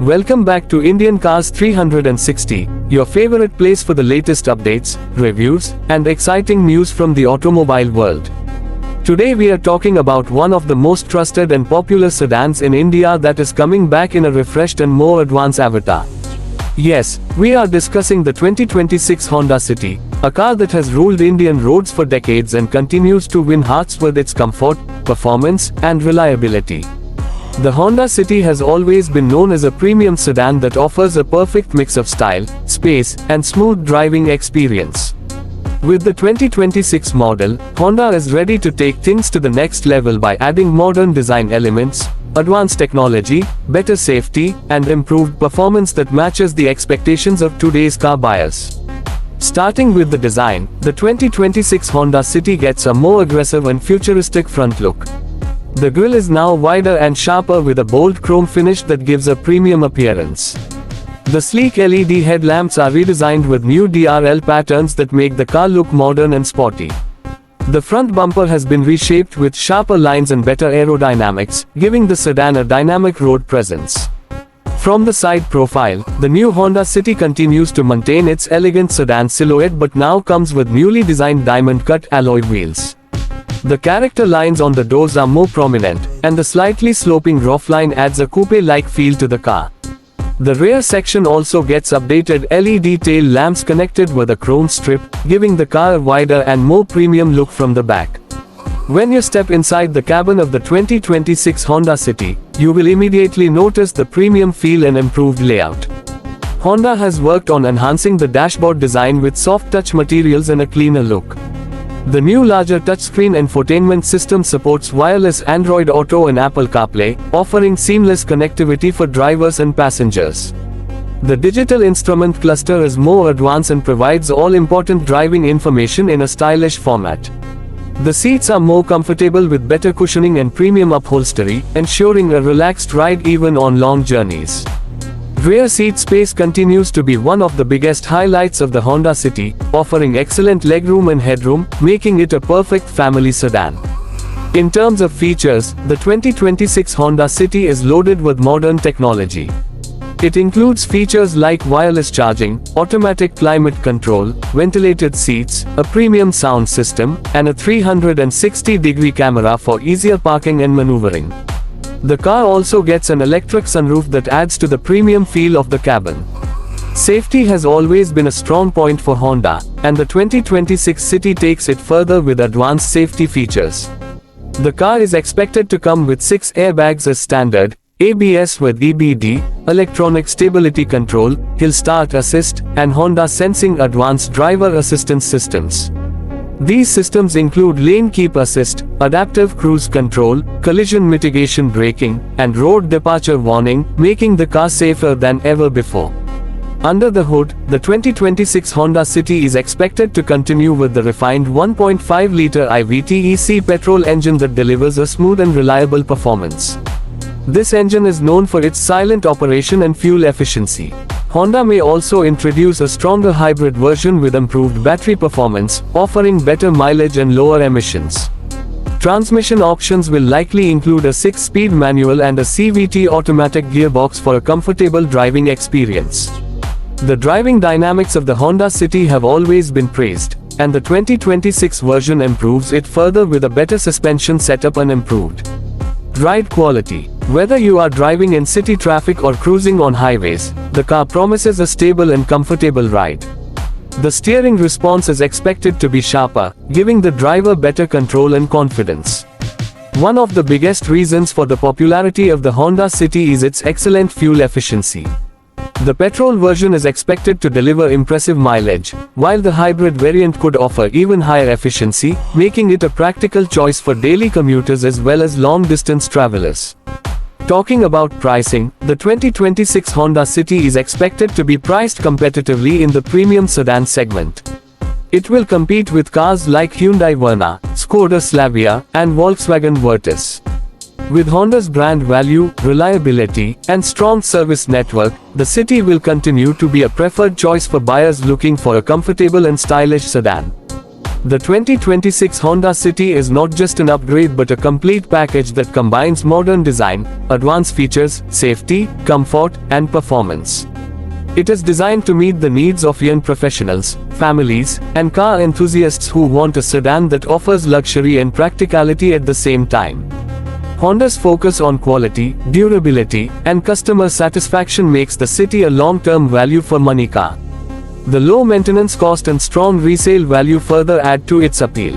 Welcome back to Indian Cars 360, your favorite place for the latest updates, reviews, and exciting news from the automobile world. Today we are talking about one of the most trusted and popular sedans in India that is coming back in a refreshed and more advanced avatar. Yes, we are discussing the 2026 Honda City, a car that has ruled Indian roads for decades and continues to win hearts with its comfort, performance, and reliability. The Honda City has always been known as a premium sedan that offers a perfect mix of style, space, and smooth driving experience. With the 2026 model, Honda is ready to take things to the next level by adding modern design elements, advanced technology, better safety, and improved performance that matches the expectations of today's car buyers. Starting with the design, the 2026 Honda City gets a more aggressive and futuristic front look. The grille is now wider and sharper with a bold chrome finish that gives a premium appearance. The sleek LED headlamps are redesigned with new DRL patterns that make the car look modern and sporty. The front bumper has been reshaped with sharper lines and better aerodynamics, giving the sedan a dynamic road presence. From the side profile, the new Honda City continues to maintain its elegant sedan silhouette but now comes with newly designed diamond-cut alloy wheels. The character lines on the doors are more prominent, and the slightly sloping roofline adds a coupe-like feel to the car. The rear section also gets updated LED tail lamps connected with a chrome strip, giving the car a wider and more premium look from the back. When you step inside the cabin of the 2026 Honda City, you will immediately notice the premium feel and improved layout. Honda has worked on enhancing the dashboard design with soft touch materials and a cleaner look. The new larger touchscreen infotainment system supports wireless Android Auto and Apple CarPlay, offering seamless connectivity for drivers and passengers. The digital instrument cluster is more advanced and provides all important driving information in a stylish format. The seats are more comfortable with better cushioning and premium upholstery, ensuring a relaxed ride even on long journeys. Rear seat space continues to be one of the biggest highlights of the Honda City, offering excellent legroom and headroom, making it a perfect family sedan. In terms of features, the 2026 Honda City is loaded with modern technology. It includes features like wireless charging, automatic climate control, ventilated seats, a premium sound system, and a 360-degree camera for easier parking and maneuvering. The car also gets an electric sunroof that adds to the premium feel of the cabin. Safety has always been a strong point for Honda, and the 2026 City takes it further with advanced safety features. The car is expected to come with 6 airbags as standard, ABS with EBD, electronic stability control, hill start assist, and Honda Sensing advanced driver assistance systems. These systems include lane keep assist, adaptive cruise control, collision mitigation braking, and road departure warning, making the car safer than ever before. Under the hood, the 2026 Honda City is expected to continue with the refined 1.5-liter IVTEC petrol engine that delivers a smooth and reliable performance. This engine is known for its silent operation and fuel efficiency. Honda may also introduce a stronger hybrid version with improved battery performance, offering better mileage and lower emissions. Transmission options will likely include a 6-speed manual and a CVT automatic gearbox for a comfortable driving experience. The driving dynamics of the Honda City have always been praised, and the 2026 version improves it further with a better suspension setup and improved ride quality. Whether you are driving in city traffic or cruising on highways, the car promises a stable and comfortable ride. The steering response is expected to be sharper, giving the driver better control and confidence. One of the biggest reasons for the popularity of the Honda City is its excellent fuel efficiency. The petrol version is expected to deliver impressive mileage, while the hybrid variant could offer even higher efficiency, making it a practical choice for daily commuters as well as long-distance travelers. Talking about pricing, the 2026 Honda City is expected to be priced competitively in the premium sedan segment. It will compete with cars like Hyundai Verna, Skoda Slavia, and Volkswagen Virtus. With Honda's brand value, reliability, and strong service network, the City will continue to be a preferred choice for buyers looking for a comfortable and stylish sedan. The 2026 Honda City is not just an upgrade but a complete package that combines modern design, advanced features, safety, comfort, and performance. It is designed to meet the needs of young professionals, families, and car enthusiasts who want a sedan that offers luxury and practicality at the same time. Honda's focus on quality, durability, and customer satisfaction makes the City a long-term value for money car. The low maintenance cost and strong resale value further add to its appeal.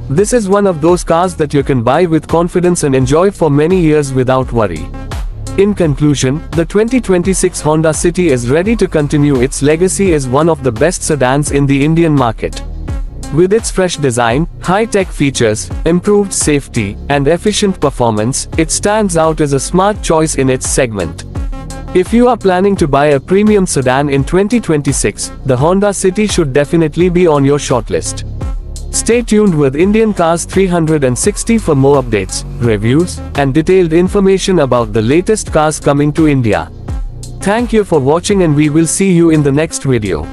This is one of those cars that you can buy with confidence and enjoy for many years without worry. In conclusion, the 2026 Honda City is ready to continue its legacy as one of the best sedans in the Indian market. With its fresh design, high-tech features, improved safety, and efficient performance, it stands out as a smart choice in its segment. If you are planning to buy a premium sedan in 2026, the Honda City should definitely be on your shortlist. Stay tuned with Indian Cars 360 for more updates, reviews, and detailed information about the latest cars coming to India. Thank you for watching and we will see you in the next video.